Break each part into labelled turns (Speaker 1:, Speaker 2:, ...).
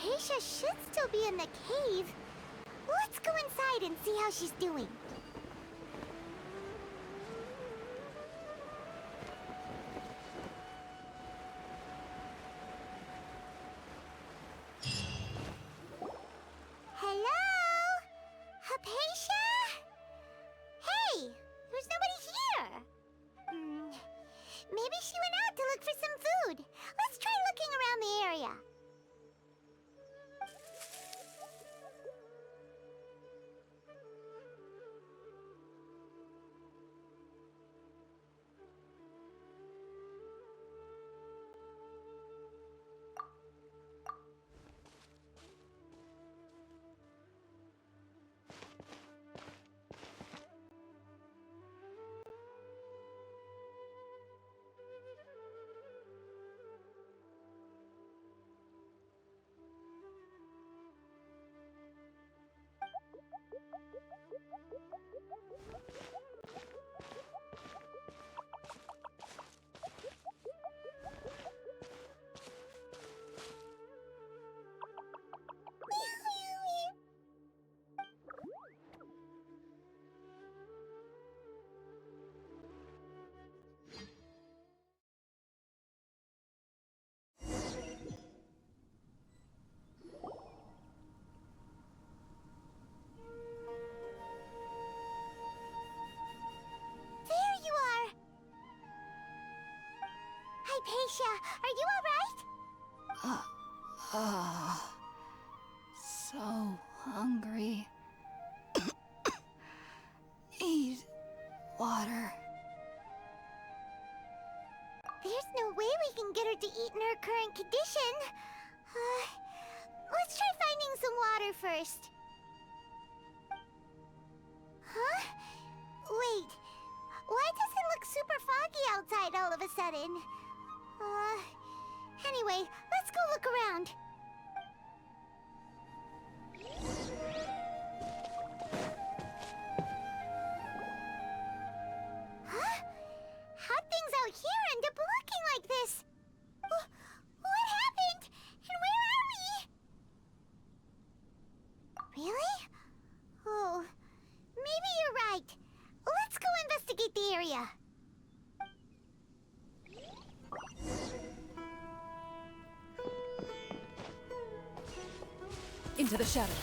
Speaker 1: Hypatia should still be in the cave. Let's go inside and see how she's doing. Hello? Hypatia? Hey, there's nobody here. Maybe she went out to look for some food. Let's try looking around the area. Hypatia, are you alright?
Speaker 2: So hungry. Need water.
Speaker 1: There's no way we can get her to eat in her current condition. Let's try finding some water first. Huh? Wait. Why does it look super foggy outside all of a sudden? Anyway, let's go look around. Huh? How'd things out here end up looking like this? What happened? And where are we? Really? Oh, maybe you're right. Let's go investigate the area.
Speaker 2: Into the shadows.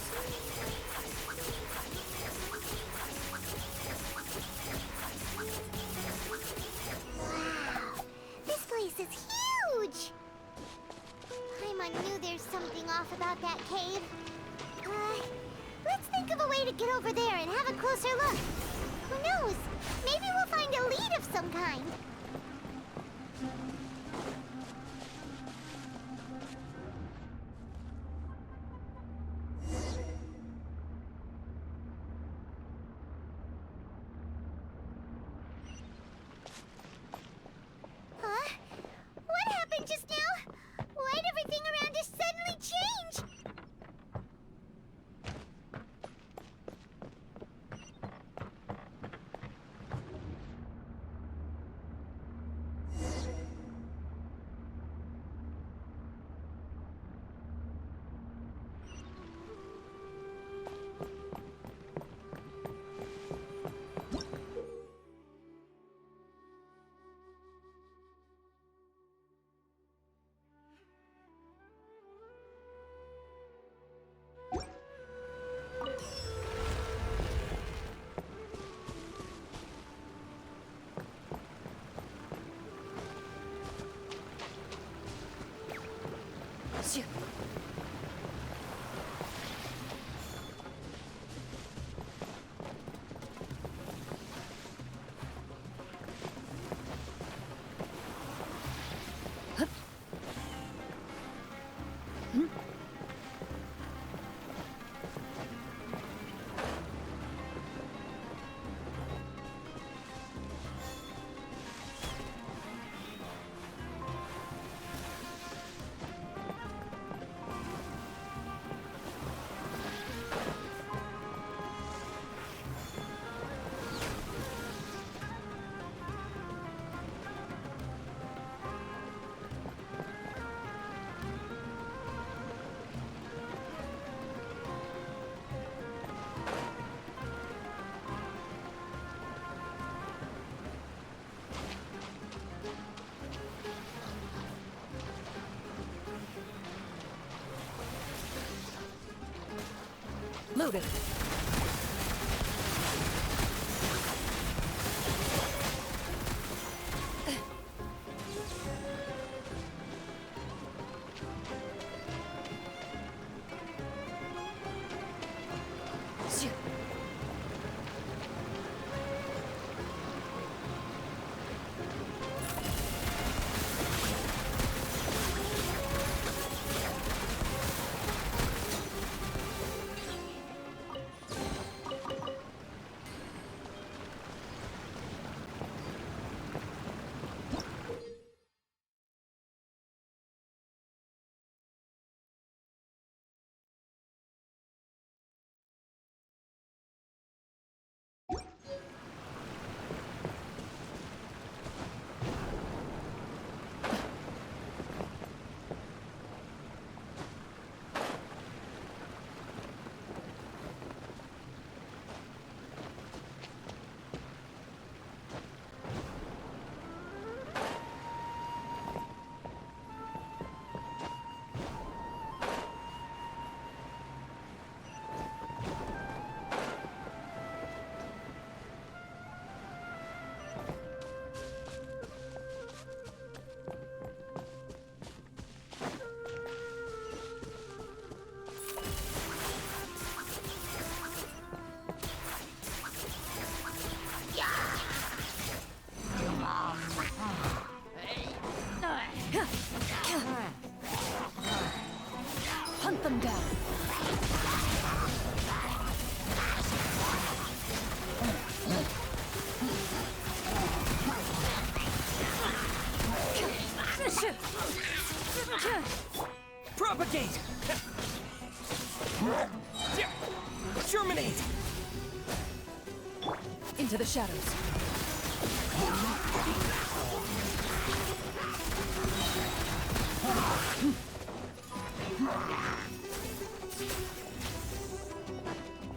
Speaker 1: Wow, this place is huge! Paimon knew there's something off about that cave. Let's think of a way to get over there and have a closer look. Who knows? Maybe we'll find a lead of some kind. Huh? What happened just now? Why'd everything around us suddenly change?
Speaker 2: Loaded. Hunt them down.
Speaker 3: Propagate! Germinate!
Speaker 2: Into the shadows.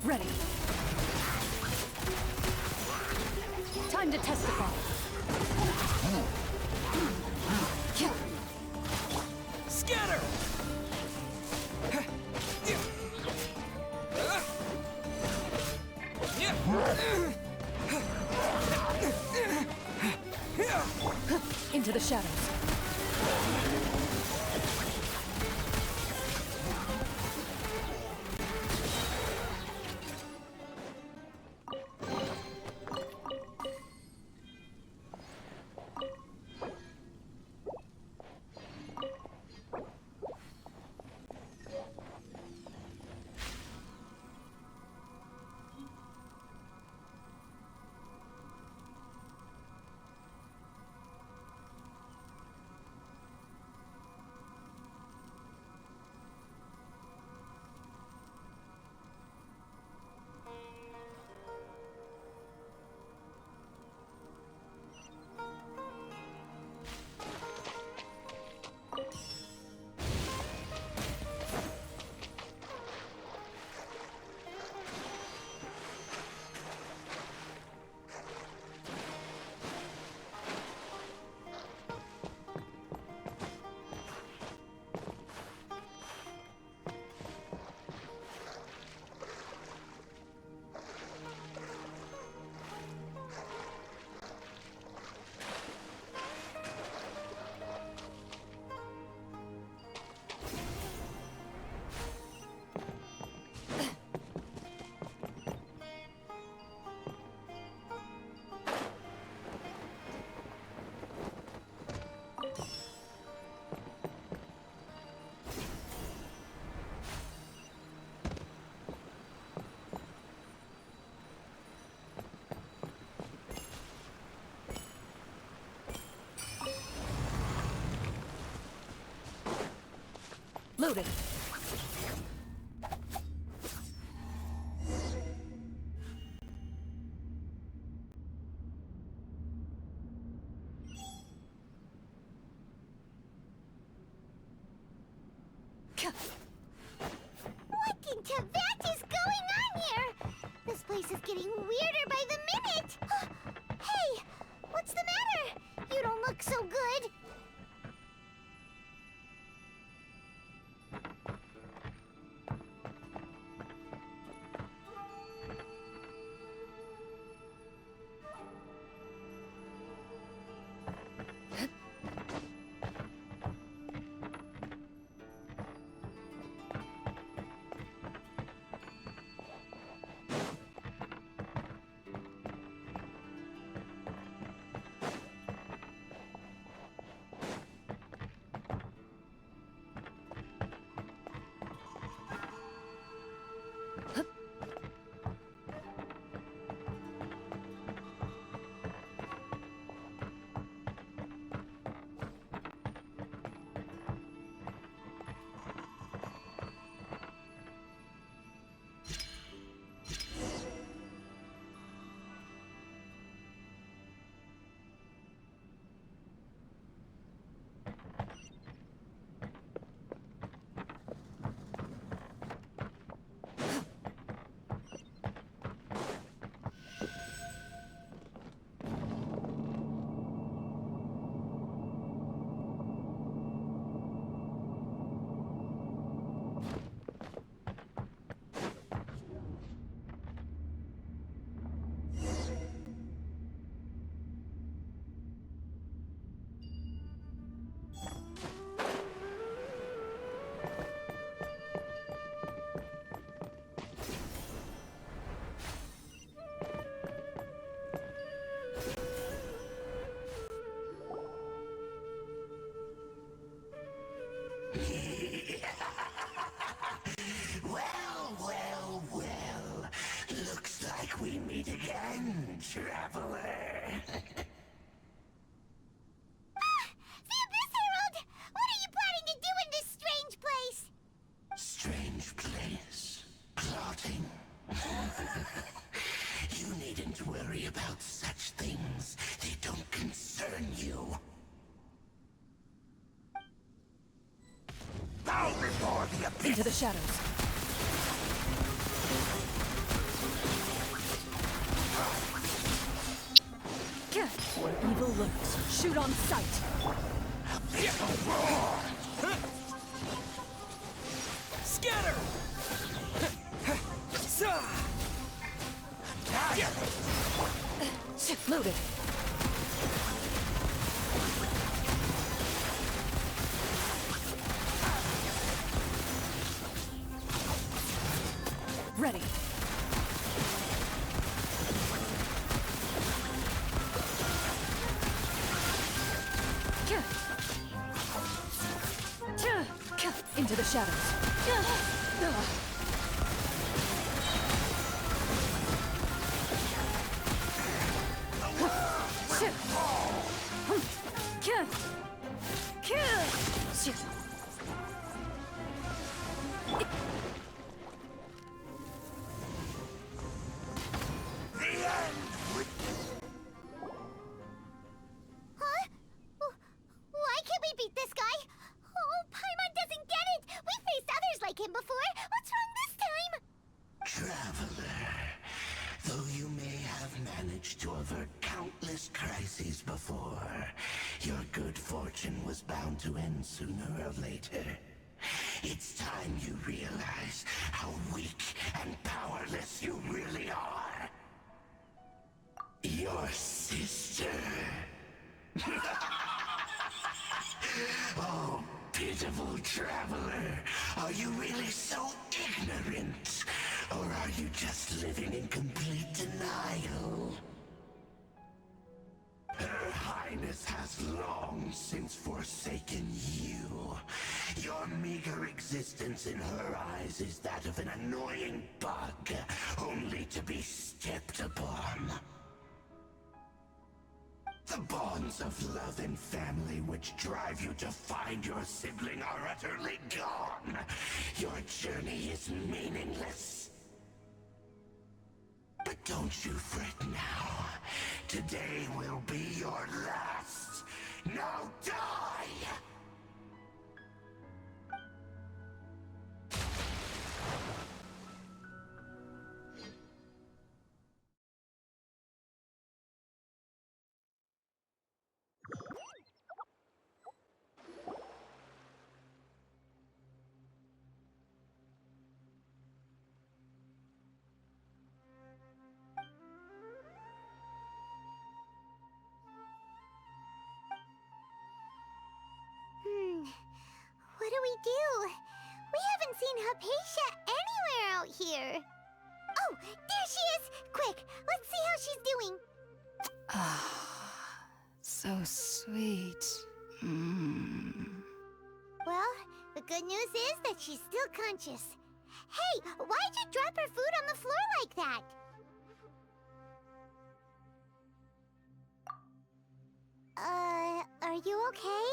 Speaker 2: Ready. Time to testify.
Speaker 3: Scatter!
Speaker 2: Into the shadows. Loaded.
Speaker 1: What in Teyvat is going on here? This place is getting weirder by the minute. Hey, what's the matter? You don't look so good.
Speaker 4: Well, well, well. Looks like we meet again, traveler.
Speaker 1: The Abyss Herald! What are you planning to do in this strange place?
Speaker 4: Strange place. Plotting. You needn't worry about such things. They don't concern you. Bow before the abyss!
Speaker 2: Into the shadows. Where evil lurks, shoot on sight.
Speaker 3: Scatter!
Speaker 2: Loaded. Ready. Into the shadows.
Speaker 1: Huh? Why can't we beat this guy? Oh, Paimon doesn't get it! We faced others like him before! What's wrong this time?
Speaker 4: Traveler, though you may have managed to avert countless crises before, your good fortune was bound to end sooner or later. It's time you realize how weak and powerless you really are. Your sister. Oh, pitiful traveler. Are you really so ignorant? Or are you just living in complete denial? Her Highness has long since forsaken you. Your meager existence in her eyes is that of an annoying bug, only to be stepped upon. The bonds of love and family which drive you to find your sibling are utterly gone. Your journey is meaningless. But don't you fret now. Today will be your last. Now die!
Speaker 1: What do we do? We haven't seen Hypatia anywhere out here. Oh, there she is! Quick, let's see how she's doing.
Speaker 2: Ah, so sweet.
Speaker 1: Well, the good news is that she's still conscious. Hey, why'd you drop her food on the floor like that? Are you okay?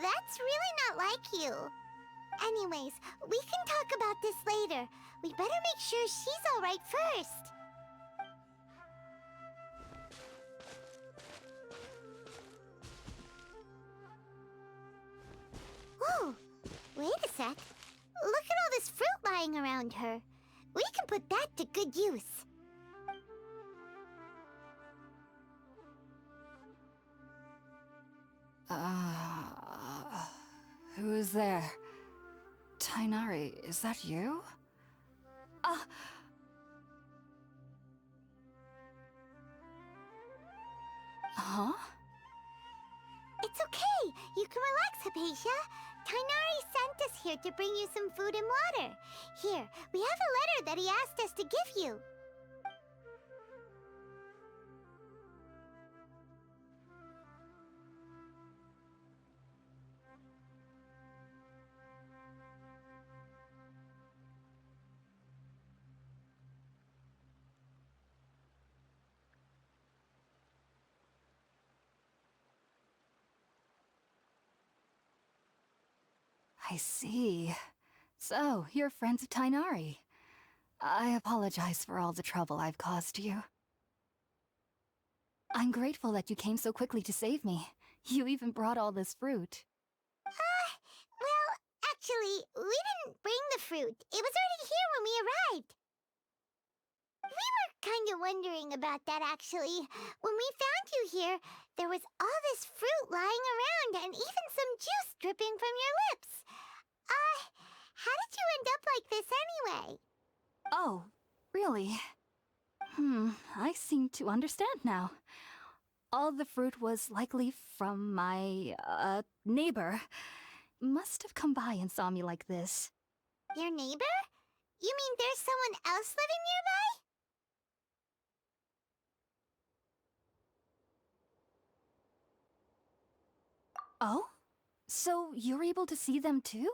Speaker 1: That's really not like you. Anyways, we can talk about this later. We better make sure she's alright first. Whoa, wait a sec. Look at all this fruit lying around her. We can put that to good use.
Speaker 2: Who is there? Tainari, is that you? Huh?
Speaker 1: It's okay. You can relax, Hypatia. Tainari sent us here to bring you some food and water. Here, we have a letter that he asked us to give you.
Speaker 2: I see. So, you're friends of Tainari. I apologize for all the trouble I've caused you. I'm grateful that you came so quickly to save me. You even brought all this fruit.
Speaker 1: Well, actually, we didn't bring the fruit. It was already here when we arrived. We were kind of wondering about that, actually. When we found you here, there was all this fruit lying around and even some juice dripping from your lips. How did you end up like this anyway?
Speaker 2: Oh, really? I seem to understand now. All the fruit was likely from my, neighbor. Must have come by and saw me like this.
Speaker 1: Your neighbor? You mean there's someone else living nearby?
Speaker 2: Oh? So you're able to see them too?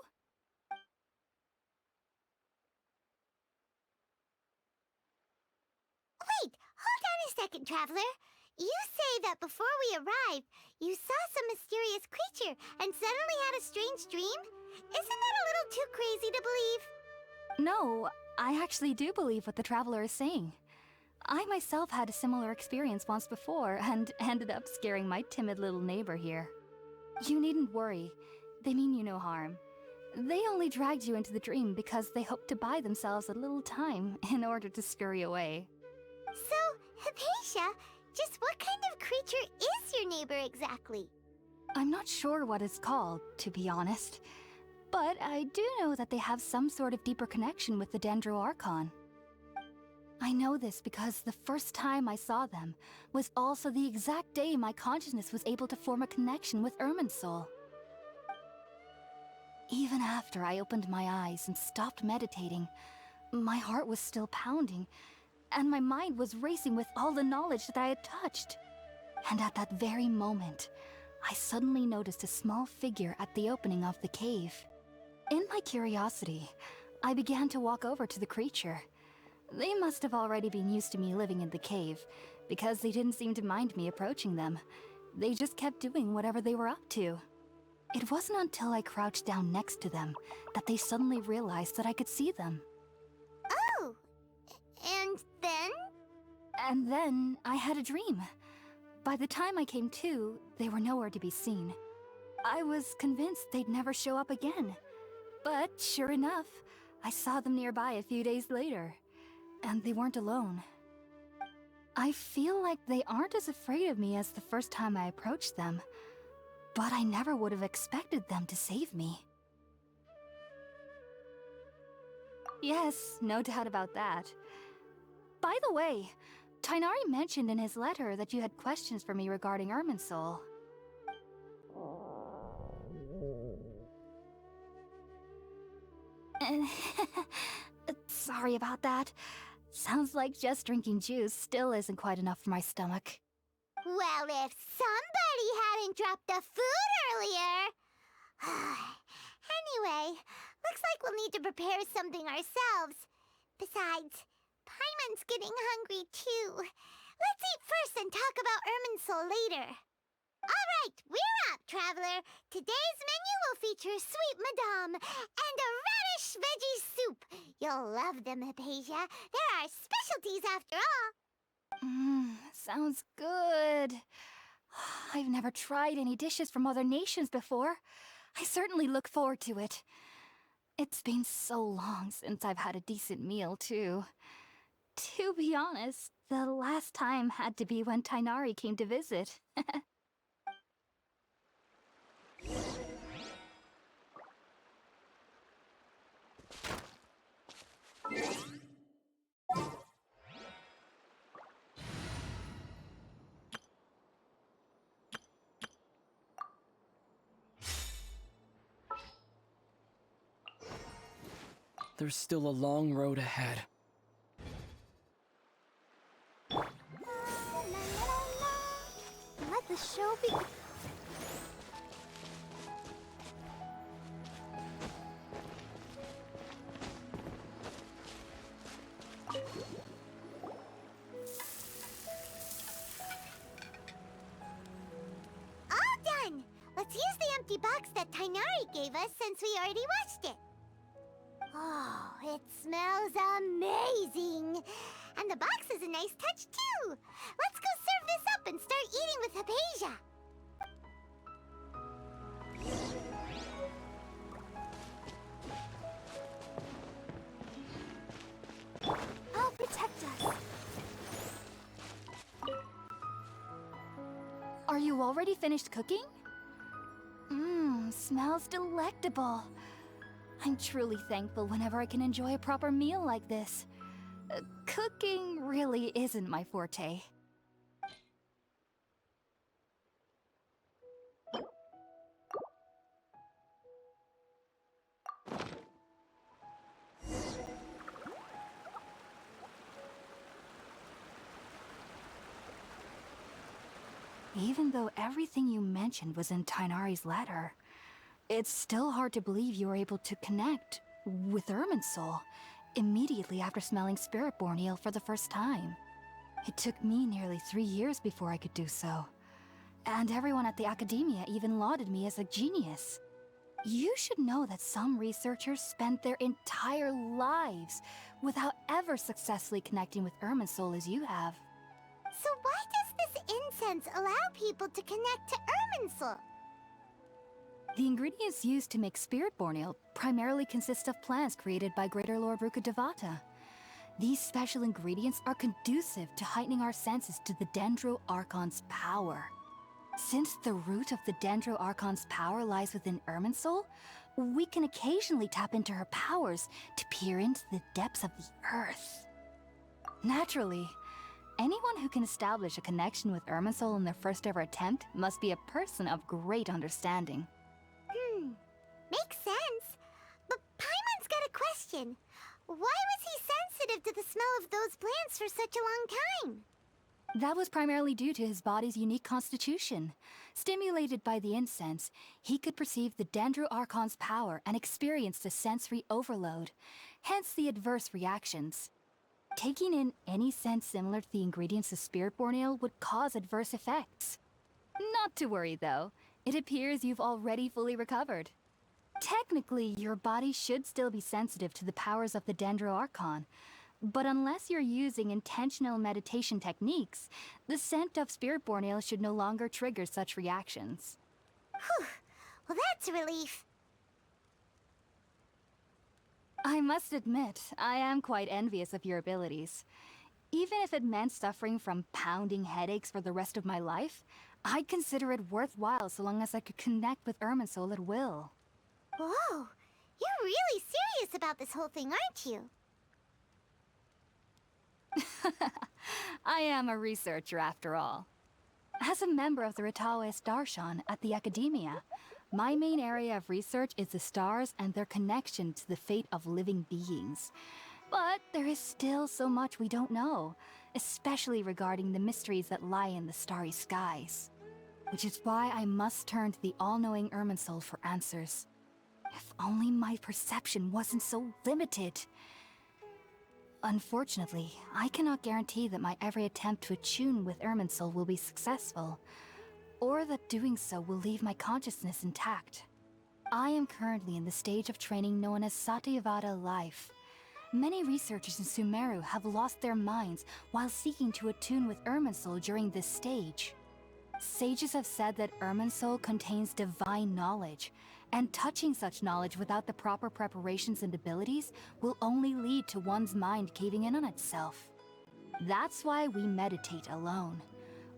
Speaker 1: Wait, hold on a second, Traveler. You say that before we arrived, you saw some mysterious creature and suddenly had a strange dream? Isn't that a little too crazy to believe?
Speaker 2: No, I actually do believe what the Traveler is saying. I myself had a similar experience once before and ended up scaring my timid little neighbor here. You needn't worry. They mean you no harm. They only dragged you into the dream because they hoped to buy themselves a little time in order to scurry away.
Speaker 1: So, Hypatia, just what kind of creature is your neighbor exactly?
Speaker 2: I'm not sure what it's called, to be honest. But I do know that they have some sort of deeper connection with the Dendro Archon. I know this because the first time I saw them was also the exact day my consciousness was able to form a connection with Irminsul. Even after I opened my eyes and stopped meditating, my heart was still pounding, and my mind was racing with all the knowledge that I had touched. And at that very moment, I suddenly noticed a small figure at the opening of the cave. In my curiosity, I began to walk over to the creature. They must have already been used to me living in the cave, because they didn't seem to mind me approaching them. They just kept doing whatever they were up to. It wasn't until I crouched down next to them that they suddenly realized that I could see them.
Speaker 1: Oh! And then?
Speaker 2: And then I had a dream. By the time I came to, they were nowhere to be seen. I was convinced they'd never show up again. But sure enough, I saw them nearby a few days later. And they weren't alone. I feel like they aren't as afraid of me as the first time I approached them. But I never would have expected them to save me. Yes, no doubt about that. By the way, Tainari mentioned in his letter that you had questions for me regarding Irminsul. Sorry about that. Sounds like just drinking juice still isn't quite enough for my stomach.
Speaker 1: Well, if somebody hadn't dropped the food earlier... Anyway, looks like we'll need to prepare something ourselves. Besides, Paimon's getting hungry too. Let's eat first and talk about Irminsul later. All right, we're up, Traveler. Today's menu will feature sweet madame and a radish veggie soup. You'll love them, Hypatia. They're our specialties after all.
Speaker 2: Sounds good. I've never tried any dishes from other nations before. I certainly look forward to it. It's been so long since I've had a decent meal, too. To be honest, the last time had to be when Tainari came to visit.
Speaker 3: There's still a long road ahead.
Speaker 1: Let the show begin. All done! Let's use the empty box that Tainari Tighnari gave us since we already watched it. Oh, it smells amazing! And the box is a nice touch, too! Let's go serve this up and start eating with Hypasia!
Speaker 2: I'll protect us. Are you already finished cooking? Mmm, smells delectable. I'm truly thankful whenever I can enjoy a proper meal like this. Cooking really isn't my forte. Even though everything you mentioned was in Tighnari's letter, it's still hard to believe you were able to connect with Irminsul immediately after smelling Spiritborn eel for the first time. It took me nearly 3 years before I could do so. And everyone at the Academia even lauded me as a genius. You should know that some researchers spend their entire lives without ever successfully connecting with Irminsul as you have.
Speaker 1: So why does this incense allow people to connect to Irminsul?
Speaker 2: The ingredients used to make Spiritborn eel primarily consist of plants created by Greater Lord Rukkhadevata. These special ingredients are conducive to heightening our senses to the Dendro Archon's power. Since the root of the Dendro Archon's power lies within Irminsul, we can occasionally tap into her powers to peer into the depths of the earth. Naturally, anyone who can establish a connection with Irminsul in their first ever attempt must be a person of great understanding.
Speaker 1: Makes sense. But Paimon's got a question. Why was he sensitive to the smell of those plants for such a long time?
Speaker 2: That was primarily due to his body's unique constitution. Stimulated by the incense, he could perceive the Dendro Archon's power and experienced a sensory overload, hence the adverse reactions. Taking in any scent similar to the ingredients of Spiritborn eel would cause adverse effects. Not to worry though, it appears you've already fully recovered. Technically, your body should still be sensitive to the powers of the Dendro Archon, but unless you're using intentional meditation techniques, the scent of Spiritborn eel should no longer trigger such reactions.
Speaker 1: Whew. Well, that's a relief.
Speaker 2: I must admit, I am quite envious of your abilities. Even if it meant suffering from pounding headaches for the rest of my life, I'd consider it worthwhile so long as I could connect with Irminsul at will.
Speaker 1: Whoa, you're really serious about this whole thing, aren't you?
Speaker 2: I am a researcher after all. As a member of the Ritawe Darshan at the Academia, my main area of research is the stars and their connection to the fate of living beings. But there is still so much we don't know, especially regarding the mysteries that lie in the starry skies. Which is why I must turn to the all-knowing Irminsul for answers. If only my perception wasn't so limited. Unfortunately, I cannot guarantee that my every attempt to attune with Irminsul will be successful, or that doing so will leave my consciousness intact. I am currently in the stage of training known as Satyavada life. Many researchers in Sumeru have lost their minds while seeking to attune with Irminsul during this stage. Sages have said that Irminsul contains divine knowledge, and touching such knowledge without the proper preparations and abilities will only lead to one's mind caving in on itself. That's why we meditate alone.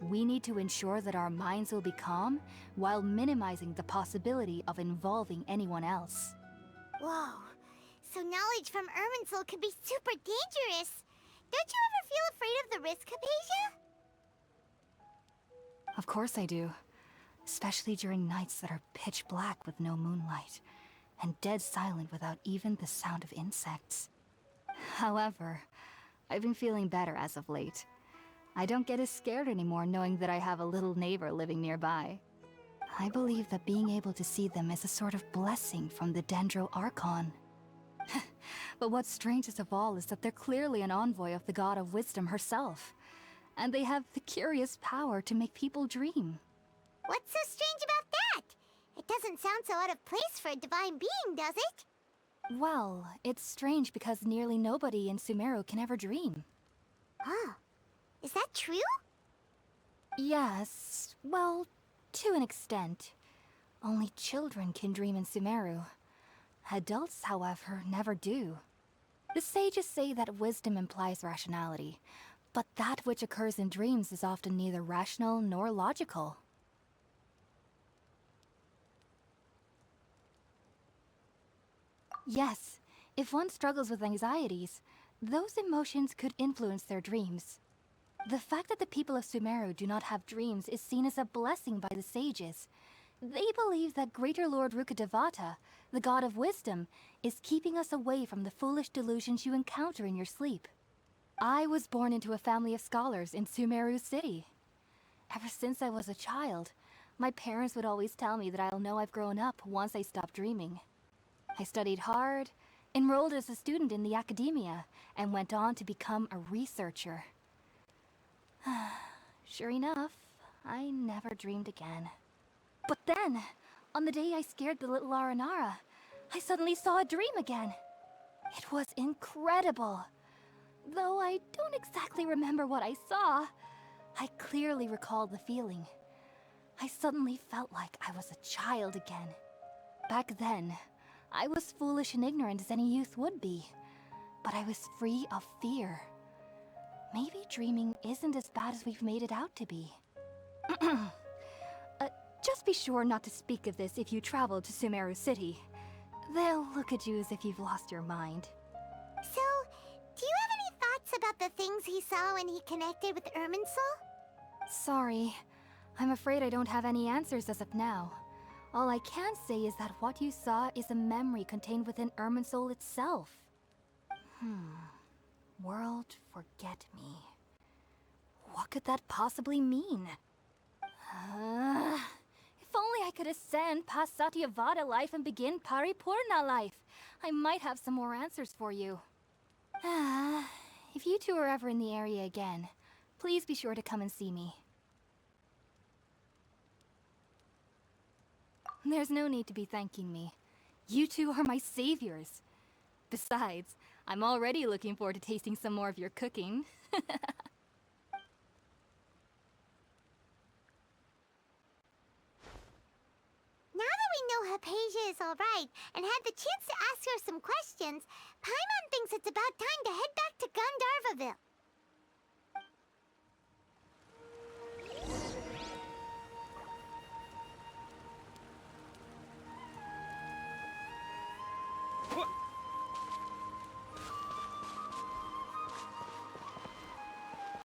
Speaker 2: We need to ensure that our minds will be calm while minimizing the possibility of involving anyone else.
Speaker 1: Whoa, so knowledge from Irminsul could be super dangerous. Don't you ever feel afraid of the risk, Hypasia?
Speaker 2: Of course I do. Especially during nights that are pitch black with no moonlight, and dead silent without even the sound of insects. However, I've been feeling better as of late. I don't get as scared anymore knowing that I have a little neighbor living nearby. I believe that being able to see them is a sort of blessing from the Dendro Archon. But what's strangest of all is that they're clearly an envoy of the God of Wisdom herself, and they have the curious power to make people dream.
Speaker 1: What's so strange about that? It doesn't sound so out of place for a divine being, does it?
Speaker 2: Well, it's strange because nearly nobody in Sumeru can ever dream.
Speaker 1: Oh, is that true?
Speaker 2: Yes, well, to an extent. Only children can dream in Sumeru. Adults, however, never do. The sages say that wisdom implies rationality, but that which occurs in dreams is often neither rational nor logical. Yes, if one struggles with anxieties, those emotions could influence their dreams. The fact that the people of Sumeru do not have dreams is seen as a blessing by the sages. They believe that Greater Lord Rukkhadevata, the god of wisdom, is keeping us away from the foolish delusions you encounter in your sleep. I was born into a family of scholars in Sumeru City. Ever since I was a child, my parents would always tell me that I'll know I've grown up once I stop dreaming. I studied hard, enrolled as a student in the academia, and went on to become a researcher. Sure enough, I never dreamed again. But then, on the day I scared the little Aranara, I suddenly saw a dream again. It was incredible. Though I don't exactly remember what I saw, I clearly recall the feeling. I suddenly felt like I was a child again. Back then, I was foolish and ignorant as any youth would be, but I was free of fear. Maybe dreaming isn't as bad as we've made it out to be. Just be sure not to speak of this if you travel to Sumeru City. They'll look at you as if you've lost your mind.
Speaker 1: So, do you have any thoughts about the things he saw when he connected with Irminsul?
Speaker 2: Sorry. I'm afraid I don't have any answers as of now. All I can say is that what you saw is a memory contained within Irminsul itself. World forget me. What could that possibly mean? If only I could ascend past Satyavada life and begin Paripurna life. I might have some more answers for you. If you two are ever in the area again, please be sure to come and see me. There's no need to be thanking me. You two are my saviors. Besides, I'm already looking forward to tasting some more of your cooking.
Speaker 1: Now that we know Hypatia is alright and had the chance to ask her some questions, Paimon thinks it's about time to head back to Gandharvaville.